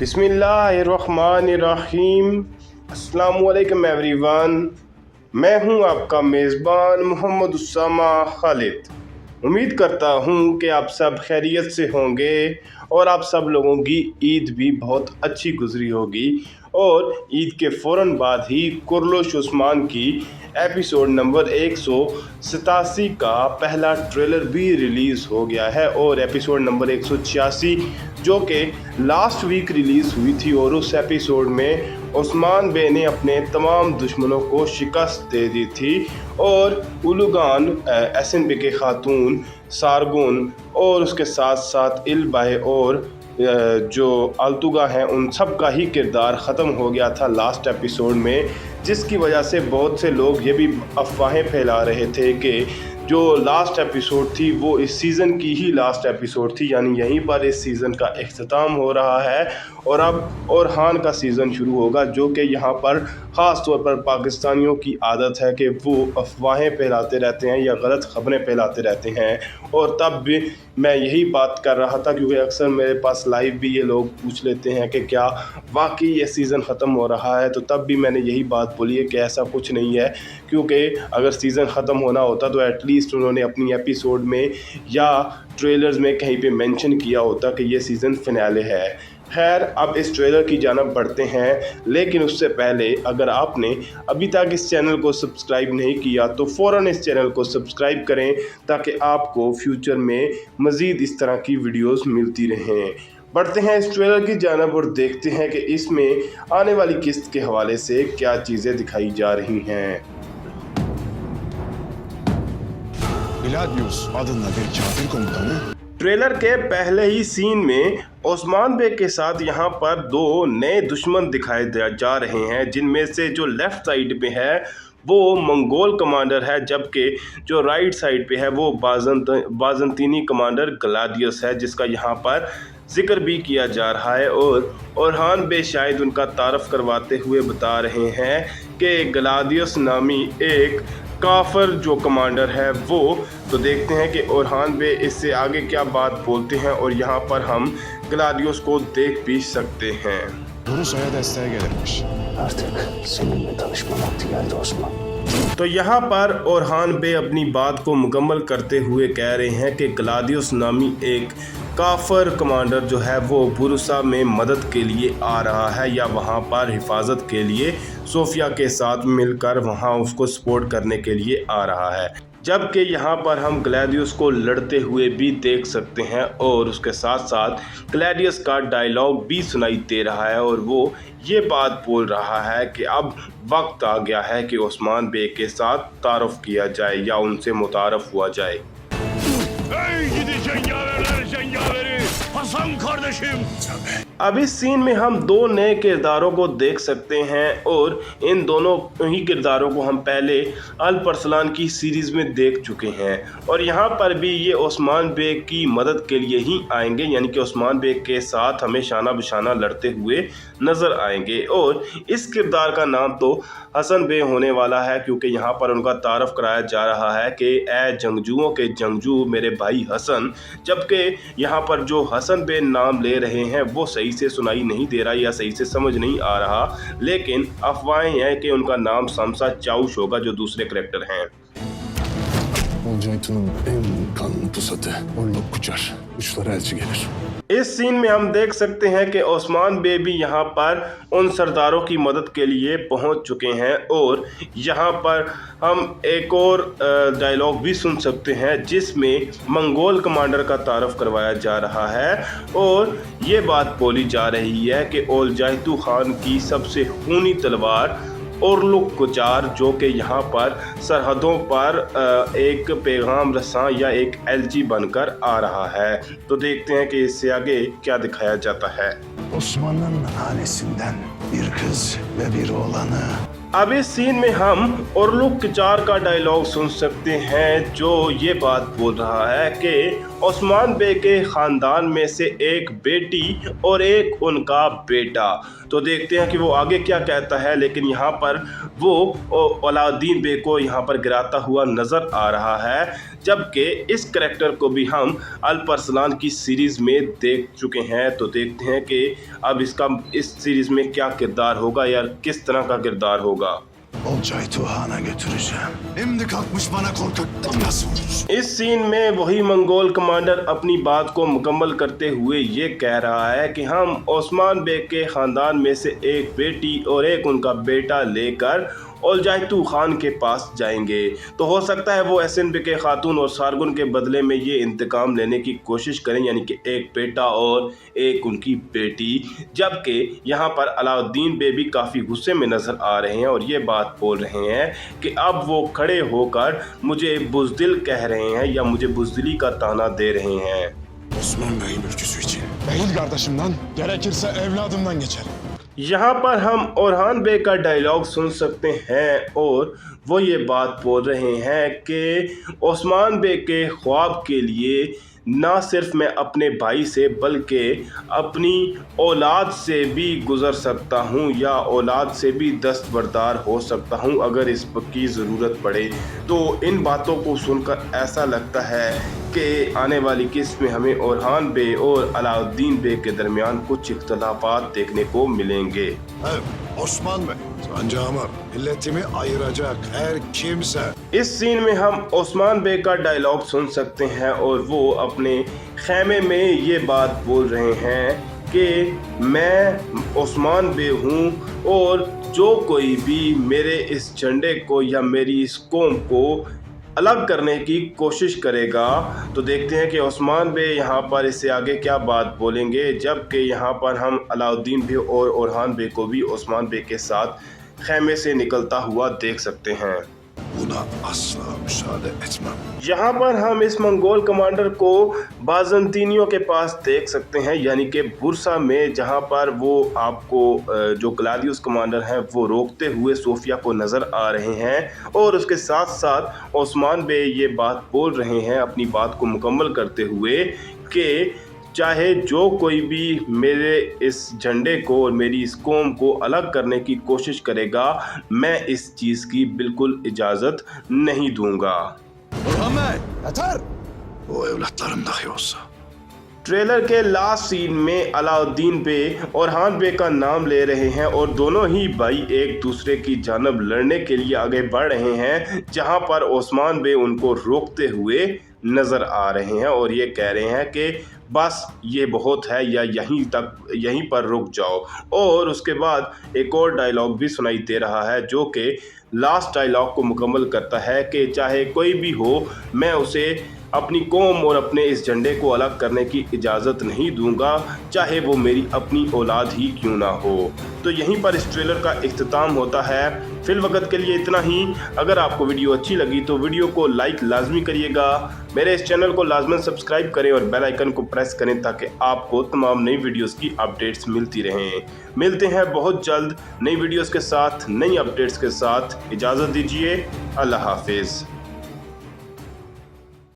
बिस्मिल्लाहिर्रहमानिर्रहीम। अस्सलामुअलैकुम एवरीवन। मैं हूं आपका मेज़बान मोहम्मद उस्सामा खालिद। उम्मीद करता हूं कि आप सब खैरियत से होंगे और आप सब लोगों की ईद भी बहुत अच्छी गुजरी होगी। और ईद के फ़ौरन बाद ही कुर्लुश उस्मान की एपिसोड नंबर 187 का पहला ट्रेलर भी रिलीज़ हो गया है और एपिसोड नंबर 186 जो कि लास्ट वीक रिलीज़ हुई थी। और उस एपिसोड में उस्मान बे ने अपने तमाम दुश्मनों को शिकस्त दे दी थी और उलुगान, एसन बे के खातून, सारगुन और उसके साथ साथ इलबाए और जो आल्तुगा हैं उन सब का ही किरदार ख़त्म हो गया था लास्ट एपिसोड में, जिसकी वजह से बहुत से लोग ये भी अफवाहें फैला रहे थे कि जो लास्ट एपिसोड थी वो इस सीज़न की ही लास्ट एपिसोड थी, यानी यहीं पर इस सीज़न का इख्तिताम हो रहा है और अब ओरहान का सीज़न शुरू होगा। जो कि यहाँ पर ख़ास तौर पर पाकिस्तानियों की आदत है कि वो अफवाहें फैलाते रहते हैं या गलत ख़बरें फैलाते रहते हैं। और तब भी मैं यही बात कर रहा था क्योंकि अक्सर मेरे पास लाइव भी ये लोग पूछ लेते हैं कि क्या वाकई ये सीज़न ख़त्म हो रहा है, तो तब भी मैंने यही बात बोली है कि ऐसा कुछ नहीं है। क्योंकि अगर सीज़न ख़त्म होना होता तो एटलीस्ट उन्होंने अपनी एपिसोड में या ट्रेलर्स में कहीं पे मेंशन किया होता कि ये सीज़न फिनाले है। खैर, अब इस ट्रेलर की जानब बढ़ते हैं, लेकिन उससे पहले अगर आपने अभी तक इस चैनल को सब्सक्राइब नहीं किया तो फ़ौरन इस चैनल को सब्सक्राइब करें ताकि आपको फ्यूचर में मज़ीद इस तरह की वीडियोस मिलती रहें। बढ़ते हैं इस ट्रेलर की जानब और देखते हैं कि इसमें आने वाली किस्त के हवाले से क्या चीज़ें दिखाई जा रही हैं। Gladius adında bir kafir komutanı trailer के पहले ही सीन में ओस्मान बे के साथ यहाँ पर दो नए दुश्मन दिखाए जा रहे हैं, जिनमें से जो लेफ़्ट साइड पे है वो मंगोल कमांडर है, जबकि जो राइट साइड पे है वो बाज़ंतीनी कमांडर ग्लाडियस है, जिसका यहाँ पर जिक्र भी किया जा रहा है। और ओरहान बे शायद उनका तारफ़ करवाते हुए बता रहे हैं कि ग्लाडियस नामी एक काफर जो कमांडर है वो। तो देखते हैं कि ओरहान बे इससे आगे क्या बात बोलते हैं और यहाँ पर हम ग्लाडियस को देख भी सकते हैं। Rusya'ya desteğe gelirmiş. Artık seninle tanışma vakti geldi Osman. तो यहाँ पर ओरहान बे अपनी बात को मुकम्मल करते हुए कह रहे हैं कि ग्लाडियस नामी एक काफर कमांडर जो है वो बुरुसा में मदद के लिए आ रहा है या वहाँ पर हिफाजत के लिए सोफिया के साथ मिलकर वहाँ उसको सपोर्ट करने के लिए आ रहा है। जबकि यहाँ पर हम ग्लैडियस को लड़ते हुए भी देख सकते हैं और उसके साथ साथ ग्लैडियस का डायलॉग भी सुनाई दे रहा है और वो ये बात बोल रहा है कि अब वक्त आ गया है कि ओस्मान बे के साथ तारुफ किया जाए या उनसे मुतारफ़ हुआ जाए। Ey gidi cengaverler cengaveri Hasan kardeşim. अब इस सीन में हम दो नए किरदारों को देख सकते हैं और इन दोनों ही किरदारों को हम पहले अल परसलान की सीरीज़ में देख चुके हैं और यहाँ पर भी ये ओस्मान बे की मदद के लिए ही आएंगे, यानी कि ओस्मान बे के साथ हमें शाना बिशाना लड़ते हुए नज़र आएंगे। और इस किरदार का नाम तो हसन बे होने वाला है क्योंकि यहाँ पर उनका तारफ़ कराया जा रहा है कि ए जंगजुओं के जंगजू मेरे भाई हसन। जबकि यहाँ पर जो हसन बे नाम ले रहे हैं वो सही से सुनाई नहीं दे रहा या सही से समझ नहीं आ rहा, लेकिन अफवाहें हैं कि उनका नाम समसा चाउश होगा जो दूसरे करैक्टर हैं। Olcaytı'nın en kanlı pusatı Orlok Kucar. Uçlara elçi gelir. इस सीन में हम देख सकते हैं कि ओस्मान बे भी यहाँ पर उन सरदारों की मदद के लिए पहुँच चुके हैं और यहाँ पर हम एक और डायलॉग भी सुन सकते हैं जिसमें मंगोल कमांडर का तारफ़ करवाया जा रहा है और ये बात बोली जा रही है कि ओलजाहितु खान की सबसे खूनी तलवार ओरलुक कुचार जो कि यहाँ पर सरहदों पर एक पैगाम रसां या एक एलची बनकर आ रहा है। तो देखते हैं कि इससे आगे क्या दिखाया जाता है। Osman'ın hanesinden bir kız ve bir oğlanı. अब इस सीन में हम ओरलुक कुचार का डायलॉग सुन सकते हैं जो ये बात बोल रहा है कि ओस्मान बे के ख़ानदान में से एक बेटी और एक उनका बेटा। तो देखते हैं कि वो आगे क्या कहता है, लेकिन यहाँ पर वो अलाउद्दीन बे को यहाँ पर गिराता हुआ नज़र आ रहा है, जबकि इस करैक्टर को भी हम अल्प अरसलान की सीरीज़ में देख चुके हैं। तो देखते हैं कि अब इसका इस सीरीज़ में क्या किरदार होगा या किस तरह का किरदार होगा। Olcay'ı Han'a götüreceğim. Şimdi kalkmış bana korkaktan nasıl vurur? इस सीन में वही मंगोल कमांडर अपनी बात को मुकम्मल करते हुए ये कह रहा है कि हम ओस्मान बेग के ख़ानदान में से एक बेटी और एक उनका बेटा लेकर ओल्जाइतू खान के पास जाएंगे। तो हो सकता है वो एसएनबी के खातून और सारगुन के बदले में ये इंतकाम लेने की कोशिश करें, यानी कि एक बेटा और एक उनकी बेटी। जबकि यहाँ पर अलाउद्दीन बे भी काफ़ी गुस्से में नज़र आ रहे हैं और ये बात बोल रहे हैं कि अब वो खड़े होकर मुझे बुज़दिल कह रहे हैं या मुझे बुज़दिली का ताना दे रहे हैं। Osman Bey'in ülküsü için. Değil kardeşimden, gerekirse evladımdan geçer. यहाँ पर हम ओरहान बे का डायलॉग सुन सकते हैं और वो ये बात बोल रहे हैं कि ओस्मान बे के ख्वाब के लिए ना सिर्फ मैं अपने भाई से बल्कि अपनी औलाद से भी गुज़र सकता हूँ या औलाद से भी दस्तबरदार हो सकता हूँ अगर इस की ज़रूरत पड़े। तो इन बातों को सुनकर ऐसा लगता है कि आने वाली किस्त में हमें ओरहान बे और अलाउद्दीन बे के दरमियान कुछ इख्तलाफात देखने को मिलेंगे। Osman Bey, sancağıma milletimi ayıracak her kimse इस सीन में हम ओस्मान बे का डायलॉग सुन सकते हैं और वो अपने खैमे में ये बात बोल रहे हैं कि मैं ओस्मान बे हूँ और जो कोई भी मेरे इस झंडे को या मेरी इस कौम को अलग करने की कोशिश करेगा। तो देखते हैं कि ओस्मान बे यहाँ पर इससे आगे क्या बात बोलेंगे। जबकि यहाँ पर हम अलाउद्दीन बे और ओरहान बे को भी ओस्मान बे के साथ खैमे से निकलता हुआ देख सकते हैं। buna asla müsaade etmem. यहाँ पर हम इस मंगोल कमांडर को बाज़ंतीनियों के पास देख सकते हैं, यानी कि बुरसा में, जहाँ पर वो आपको जो ग्लादियोस कमांडर हैं वो रोकते हुए सोफिया को नज़र आ रहे हैं और उसके साथ साथ ओस्मान बे ये बात बोल रहे हैं अपनी बात को मुकम्मल करते हुए कि चाहे जो कोई भी मेरे इस झंडे को और मेरी इस कौम को अलग करने की कोशिश करेगा, मैं इस चीज़ की बिल्कुल इजाज़त नहीं दूंगा। Yeter! O evlatlarım dahi olsa. Trailer के लास्ट सीन में अलाउद्दीन बे और हान बे का नाम ले रहे हैं और दोनों ही भाई एक दूसरे की जानब लड़ने के लिए आगे बढ़ रहे हैं, जहां पर ओस्मान बे उनको रोकते हुए नज़र आ रहे हैं और ये कह रहे हैं कि बस ये बहुत है या यहीं पर रुक जाओ। और उसके बाद एक और डायलॉग भी सुनाई दे रहा है जो कि लास्ट डायलॉग को मुकम्मल करता है कि चाहे कोई भी हो, मैं उसे अपनी कौम और अपने इस झंडे को अलग करने की इजाज़त नहीं दूंगा, चाहे वो मेरी अपनी औलाद ही क्यों ना हो। तो यहीं पर इस ट्रेलर का इख्तिताम होता है। फिलवक़्त के लिए इतना ही। अगर आपको वीडियो अच्छी लगी तो वीडियो को लाइक लाजमी करिएगा, मेरे इस चैनल को लाजमन सब्सक्राइब करें और बेल आइकन को प्रेस करें ताकि आपको तमाम नई वीडियोस की अपडेट्स मिलती रहें। मिलते हैं बहुत जल्द नई वीडियोस के साथ, नई अपडेट्स के साथ। इजाज़त दीजिए। अल्लाह हाफिज़।